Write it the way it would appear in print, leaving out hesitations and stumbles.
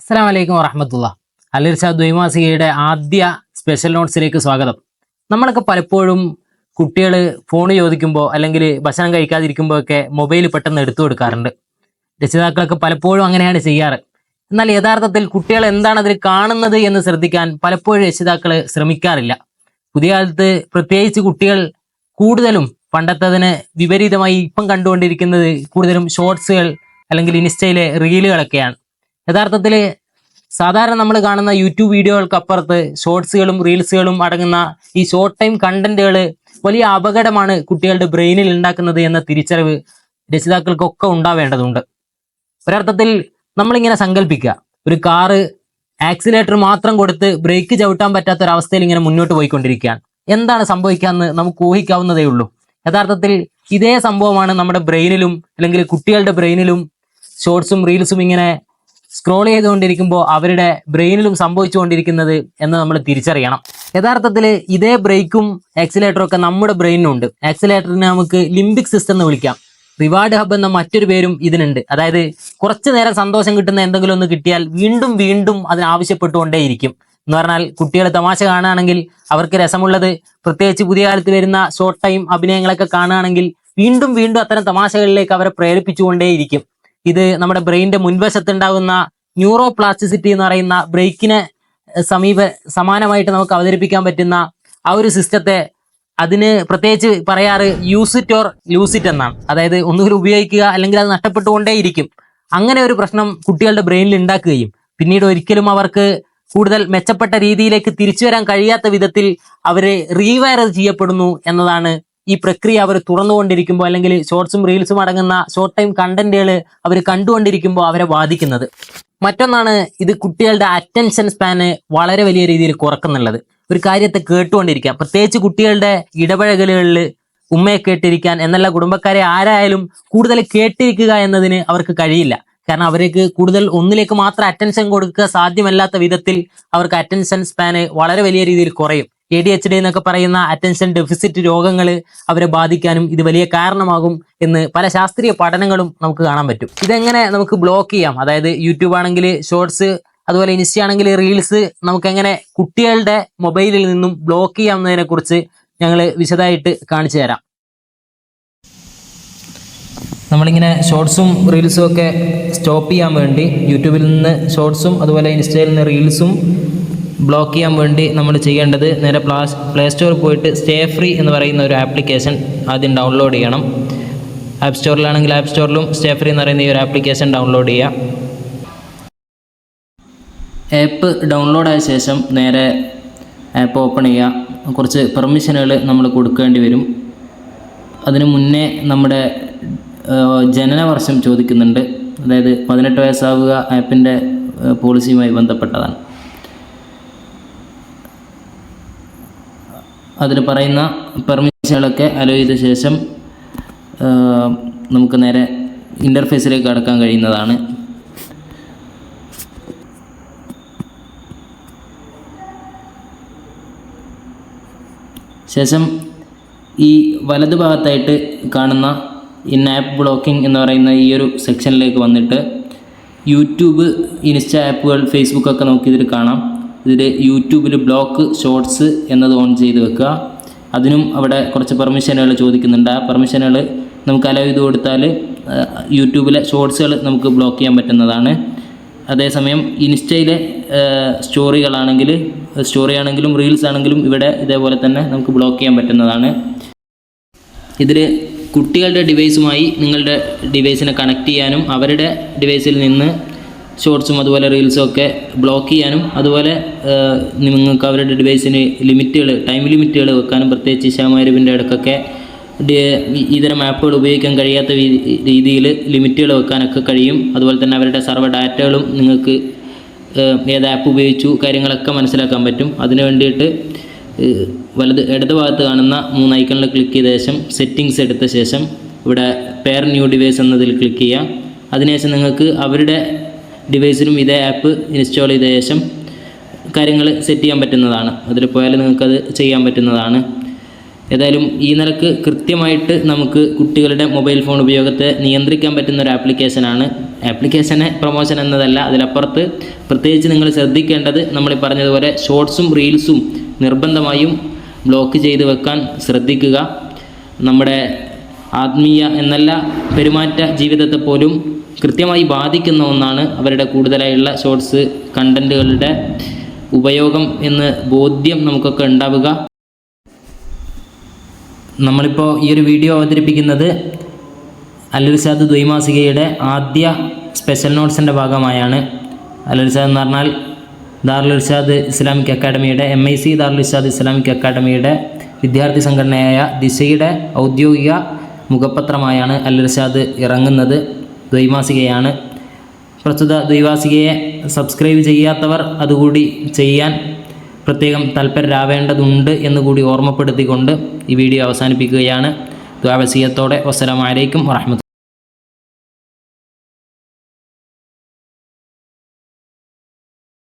അസ്സലാമു അലൈക്കും വറഹ്മത്തുള്ളാഹി. അൽ-ഇർശാദ് ദ്വൈമാസികയുടെ ആദ്യ സ്പെഷ്യൽ നോട്ട്സിലേക്ക് സ്വാഗതം. നമ്മളൊക്കെ പലപ്പോഴും കുട്ടികൾ ഫോൺ ചോദിക്കുമ്പോൾ അല്ലെങ്കിൽ ഭക്ഷണം കഴിക്കാതിരിക്കുമ്പോൾ ഒക്കെ മൊബൈൽ പെട്ടെന്ന് എടുത്തു കൊടുക്കാറുണ്ട്. രക്ഷിതാക്കളൊക്കെ പലപ്പോഴും അങ്ങനെയാണ് ചെയ്യാറ്. എന്നാൽ യഥാർത്ഥത്തിൽ കുട്ടികൾ എന്താണ് അതിൽ കാണുന്നത് എന്ന് ശ്രദ്ധിക്കാൻ പലപ്പോഴും രക്ഷിതാക്കൾ ശ്രമിക്കാറില്ല. പുതിയ കാലത്ത് പ്രത്യേകിച്ച് കുട്ടികൾ കൂടുതലും പണ്ടത്തതിന് വിപരീതമായി ഇപ്പം കണ്ടുകൊണ്ടിരിക്കുന്നത് കൂടുതലും ഷോർട്സുകൾ അല്ലെങ്കിൽ ഇൻസ്റ്റയിലെ റീലുകളൊക്കെയാണ്. യഥാർത്ഥത്തിൽ സാധാരണ നമ്മൾ കാണുന്ന യൂട്യൂബ് വീഡിയോകൾക്കപ്പുറത്ത് ഷോർട്സുകളും റീൽസുകളും അടങ്ങുന്ന ഈ ഷോർട്ട് ടൈം കണ്ടന്റുകൾ വലിയ അപകടമാണ് കുട്ടികളുടെ ബ്രെയിനിൽ ഉണ്ടാക്കുന്നത് എന്ന തിരിച്ചറിവ് രക്ഷിതാക്കൾക്കൊക്കെ ഉണ്ടാവേണ്ടതുണ്ട്. ഒരർത്ഥത്തിൽ നമ്മളിങ്ങനെ സങ്കല്പിക്കുക, ഒരു കാറ് ആക്സിലേറ്റർ മാത്രം കൊടുത്ത് ബ്രേക്ക് ചവിട്ടാൻ പറ്റാത്തൊരവസ്ഥയിൽ ഇങ്ങനെ മുന്നോട്ട് പോയിക്കൊണ്ടിരിക്കുകയാണ്. എന്താണ് സംഭവിക്കാമെന്ന് നമുക്ക് ഊഹിക്കാവുന്നതേ ഉള്ളൂ. യഥാർത്ഥത്തിൽ ഇതേ സംഭവമാണ് നമ്മുടെ ബ്രെയിനിലും അല്ലെങ്കിൽ കുട്ടികളുടെ ബ്രെയിനിലും ഷോർട്സും റീൽസും ഇങ്ങനെ സ്ക്രോൾ ചെയ്തുകൊണ്ടിരിക്കുമ്പോൾ അവരുടെ ബ്രെയിനിലും സംഭവിച്ചുകൊണ്ടിരിക്കുന്നത് എന്ന് നമ്മൾ തിരിച്ചറിയണം. യഥാർത്ഥത്തിൽ ഇതേ ബ്രേക്കും ആക്സിലേറ്ററും ഒക്കെ നമ്മുടെ ബ്രെയിനിനുണ്ട്. ആക്സിലേറ്ററിനെ നമുക്ക് ലിംബിക് സിസ്റ്റം എന്ന് വിളിക്കാം. റിവാർഡ് ഹബ് എന്ന മറ്റൊരു പേരും ഇതിനുണ്ട്. അതായത് കുറച്ചു നേരം സന്തോഷം കിട്ടുന്ന എന്തെങ്കിലും ഒന്ന് കിട്ടിയാൽ വീണ്ടും വീണ്ടും അതിനാവശ്യപ്പെട്ടുകൊണ്ടേയിരിക്കും. എന്ന് പറഞ്ഞാൽ കുട്ടികൾ തമാശ കാണുകയാണെങ്കിൽ അവർക്ക് രസമുള്ളത്, പ്രത്യേകിച്ച് പുതിയ കാലത്ത് വരുന്ന ഷോർട്ട് ടൈം അഭിനയങ്ങളൊക്കെ കാണുകയാണെങ്കിൽ വീണ്ടും വീണ്ടും അത്തരം തമാശകളിലേക്ക് അവരെ പ്രേരിപ്പിച്ചുകൊണ്ടേയിരിക്കും. ഇത് നമ്മുടെ ബ്രെയിനിന്റെ മുൻവശത്തുണ്ടാകുന്ന ന്യൂറോ പ്ലാസ്റ്റിസിറ്റി എന്ന് പറയുന്ന ബ്രെയിക്കിനെ സമാനമായിട്ട് നമുക്ക് അവതരിപ്പിക്കാൻ പറ്റുന്ന ആ ഒരു സിസ്റ്റത്തെ അതിന് പ്രത്യേകിച്ച് പറയാറ് use it or loose it എന്നാണ്. അതായത് ഒന്നുകിൽ ഉപയോഗിക്കുക അല്ലെങ്കിൽ അത് നഷ്ടപ്പെട്ടുകൊണ്ടേയിരിക്കും. അങ്ങനെ ഒരു പ്രശ്നം കുട്ടികളുടെ ബ്രെയിനിൽ ഉണ്ടാക്കുകയും പിന്നീട് ഒരിക്കലും അവർക്ക് കൂടുതൽ മെച്ചപ്പെട്ട രീതിയിലേക്ക് തിരിച്ചു വരാൻ കഴിയാത്ത വിധത്തിൽ അവരെ റീവയർ ചെയ്യപ്പെടുന്നു എന്നതാണ് ഈ പ്രക്രിയ അവർ തുറന്നുകൊണ്ടിരിക്കുമ്പോൾ അല്ലെങ്കിൽ ഷോർട്സും റീൽസും അടങ്ങുന്ന ഷോർട്ട് ടൈം കണ്ടന്റുകൾ അവർ കണ്ടുകൊണ്ടിരിക്കുമ്പോൾ അവരെ ബാധിക്കുന്നത്. മറ്റൊന്നാണ്, ഇത് കുട്ടികളുടെ അറ്റൻഷൻ സ്പാന് വളരെ വലിയ രീതിയിൽ കുറക്കുന്നുള്ളത്. ഒരു കാര്യത്തെ കേട്ടുകൊണ്ടിരിക്കുക, പ്രത്യേകിച്ച് കുട്ടികളുടെ ഇടപഴകലുകളിൽ ഉമ്മയെ കേട്ടിരിക്കാൻ എന്നല്ല, കുടുംബക്കാരെ ആരായാലും കൂടുതൽ കേട്ടിരിക്കുക എന്നതിന് അവർക്ക് കഴിയില്ല. കാരണം അവർക്ക് കൂടുതൽ ഒന്നിലേക്ക് മാത്രം അറ്റൻഷൻ കൊടുക്കുക സാധ്യമല്ലാത്ത വിധത്തിൽ അവർക്ക് അറ്റൻഷൻ സ്പാന് വളരെ വലിയ രീതിയിൽ കുറയും. ADHD എന്നൊക്കെ പറയുന്ന അറ്റൻഷൻ ഡെഫിസിറ്റ് രോഗങ്ങൾ അവരെ ബാധിക്കാനും ഇത് വലിയ കാരണമാകും എന്ന് പല ശാസ്ത്രീയ പഠനങ്ങളും നമുക്ക് കാണാൻ പറ്റും. ഇതെങ്ങനെ നമുക്ക് ബ്ലോക്ക് ചെയ്യാം, അതായത് യൂട്യൂബ് ആണെങ്കിൽ ഷോർട്സ്, അതുപോലെ ഇൻസ്റ്റ ആണെങ്കിൽ റീൽസ്, നമുക്കെങ്ങനെ കുട്ടികളുടെ മൊബൈലിൽ നിന്നും ബ്ലോക്ക് ചെയ്യാം എന്നതിനെ കുറിച്ച് ഞങ്ങൾ വിശദമായിട്ട് കാണിച്ചു തരാം. നമ്മളിങ്ങനെ ഷോർട്സും റീൽസും ഒക്കെ സ്റ്റോപ്പ് ചെയ്യാൻ വേണ്ടി യൂട്യൂബിൽ നിന്ന് ഷോർട്സും അതുപോലെ ഇൻസ്റ്റയിൽ നിന്ന് റീൽസും ബ്ലോക്ക് ചെയ്യാൻ വേണ്ടി നമ്മൾ ചെയ്യേണ്ടത് നേരെ പ്ലേ സ്റ്റോറിൽ പോയിട്ട് സ്റ്റേ ഫ്രീ എന്ന് പറയുന്ന ഒരു ആപ്ലിക്കേഷൻ ആദ്യം ഡൗൺലോഡ് ചെയ്യണം. ആപ്പ് സ്റ്റോറിലാണെങ്കിൽ ആപ്പ് സ്റ്റോറിലും സ്റ്റേ ഫ്രീ എന്ന് പറയുന്ന ഈ ഒരു ആപ്ലിക്കേഷൻ ഡൗൺലോഡ് ചെയ്യുക. ആപ്പ് ഡൗൺലോഡ് ആയ ശേഷം നേരെ ആപ്പ് ഓപ്പൺ ചെയ്യുക. കുറച്ച് പെർമിഷനുകൾ നമ്മൾ കൊടുക്കേണ്ടി വരും. അതിനു മുന്നേ നമ്മുടെ ജനനവർഷം ചോദിക്കുന്നുണ്ട്. അതായത് 18 വയസ്സാവുക ആപ്പിൻ്റെ പോളിസിയുമായി ബന്ധപ്പെട്ടതാണ്. അതിൽ പറയുന്ന പെർമിഷനുകളൊക്കെ അലോ ചെയ്ത ശേഷം നമുക്ക് നേരെ ഇൻ്റർഫേസിലേക്ക് കടക്കാൻ കഴിയുന്നതാണ്. ശേഷം ഈ വലത് ഭാഗത്തായിട്ട് കാണുന്ന ഇൻ ആപ്പ് ബ്ലോക്കിംഗ് എന്ന് പറയുന്ന ഈ ഒരു സെക്ഷനിലേക്ക് വന്നിട്ട് യൂട്യൂബ്, ഇൻസ്റ്റ ആപ്പുകൾ, ഫേസ്ബുക്കൊക്കെ നമുക്ക് ഇതിൽ കാണാം. ഇതിൽ യൂട്യൂബിൽ ബ്ലോക്ക് ഷോർട്സ് എന്നത് ഓൺ ചെയ്ത് വെക്കുക. അതിനും അവിടെ കുറച്ച് പെർമിഷനുകൾ ചോദിക്കുന്നുണ്ട്. ആ പെർമിഷനുകൾ നമുക്ക് അലോ ചെയ്ത് കൊടുത്താൽ യൂട്യൂബിലെ ഷോർട്സുകൾ നമുക്ക് ബ്ലോക്ക് ചെയ്യാൻ പറ്റുന്നതാണ്. അതേസമയം ഇൻസ്റ്റയിലെ സ്റ്റോറി ആണെങ്കിലും റീൽസ് ആണെങ്കിലും ഇവിടെ ഇതേപോലെ തന്നെ നമുക്ക് ബ്ലോക്ക് ചെയ്യാൻ പറ്റുന്നതാണ്. ഇതിൽ കുട്ടികളുടെ ഡിവൈസുമായി നിങ്ങളുടെ ഡിവൈസിനെ കണക്ട് ചെയ്യാനും അവരുടെ ഡിവൈസിൽ നിന്ന് ഷോർട്സും അതുപോലെ റീൽസും ഒക്കെ ബ്ലോക്ക് ചെയ്യാനും അതുപോലെ നിങ്ങൾക്ക് അവരുടെ ഡിവൈസിന് ടൈം ലിമിറ്റുകൾ വെക്കാനും, പ്രത്യേകിച്ച് ഇശാമഗ്‌രിബിൻ്റെ ഇടയ്ക്കൊക്കെ ഇത്തരം ആപ്പുകൾ ഉപയോഗിക്കാൻ കഴിയാത്ത രീതിയിൽ ലിമിറ്റുകൾ വെക്കാനൊക്കെ കഴിയും. അതുപോലെ തന്നെ അവരുടെ സർവ്വ ഡാറ്റകളും നിങ്ങൾക്ക് ഏത് ആപ്പ് ഉപയോഗിച്ചു കാര്യങ്ങളൊക്കെ മനസ്സിലാക്കാൻ പറ്റും. അതിന് വേണ്ടിയിട്ട് ഇടത് ഭാഗത്ത് കാണുന്ന 3 ഐക്കണിൽ ക്ലിക്ക് ചെയ്ത ശേഷം സെറ്റിങ്സ് എടുത്ത ശേഷം ഇവിടെ പെയർ ന്യൂ ഡിവൈസ് എന്നതിൽ ക്ലിക്ക് ചെയ്യുക. അതിനുശേഷം നിങ്ങൾക്ക് അവരുടെ ഡിവൈസിലും ഇതേ ആപ്പ് ഇൻസ്റ്റാൾ ചെയ്ത ശേഷം കാര്യങ്ങൾ സെറ്റ് ചെയ്യാൻ പറ്റുന്നതാണ്. അതിൽ പോയാൽ നിങ്ങൾക്കത് ചെയ്യാൻ പറ്റുന്നതാണ്. ഏതായാലും ഈ നിലക്ക് കൃത്യമായിട്ട് നമുക്ക് കുട്ടികളുടെ മൊബൈൽ ഫോൺ ഉപയോഗത്തെ നിയന്ത്രിക്കാൻ പറ്റുന്ന ഒരു ആപ്ലിക്കേഷനാണ്. ആപ്ലിക്കേഷനെ പ്രൊമോഷൻ എന്നതല്ല, അതിലപ്പുറത്ത് പ്രത്യേകിച്ച് നിങ്ങൾ ശ്രദ്ധിക്കേണ്ടത് നമ്മൾ ഈ പറഞ്ഞതുപോലെ ഷോർട്സും റീൽസും നിർബന്ധമായും ബ്ലോക്ക് ചെയ്ത് വെക്കാൻ ശ്രദ്ധിക്കുക. നമ്മുടെ ആത്മീയ എന്നല്ല പെരുമാറ്റ ജീവിതത്തെ പോലും കൃത്യമായി ബാധിക്കുന്ന ഒന്നാണ് അവരുടെ കൂടുതലായുള്ള ഷോർട്സ് കണ്ടൻറ്റുകളുടെ ഉപയോഗം എന്ന് ബോധ്യം നമുക്കൊക്കെ ഉണ്ടാവുക. നമ്മളിപ്പോൾ ഈ ഒരു വീഡിയോ അവതരിപ്പിക്കുന്നത് അൽ-ഇർശാദ് ദ്വൈമാസികയുടെ ആദ്യ സ്പെഷ്യൽ നോട്ട്സിൻ്റെ ഭാഗമായാണ്. അൽ-ഇർശാദ് എന്ന് പറഞ്ഞാൽ ദാറുൽ ഇർശാദ് ഇസ്ലാമിക് അക്കാഡമിയുടെ MIC ദാറുൽ ഇർശാദ് ഇസ്ലാമിക് അക്കാഡമിയുടെ വിദ്യാർത്ഥി സംഘടനയായ ദിശയുടെ ഔദ്യോഗിക മുഖപത്രമായാണ് അൽ-ഇർശാദ് ഇറങ്ങുന്നത്. ദ്വൈമാസികയാണ്. പ്രസ്തുത ദ്വൈമാസികയെ സബ്സ്ക്രൈബ് ചെയ്യാത്തവർ അതുകൂടി ചെയ്യാൻ പ്രത്യേകം തൽപരരാവേണ്ടതുണ്ട് എന്നുകൂടി ഓർമ്മപ്പെടുത്തിക്കൊണ്ട് ഈ വീഡിയോ അവസാനിപ്പിക്കുകയാണ്. ദുആ വസിയത്തോടെ. വസ്സലാമു അലൈക്കും വറഹ്മത്തുള്ളാഹി.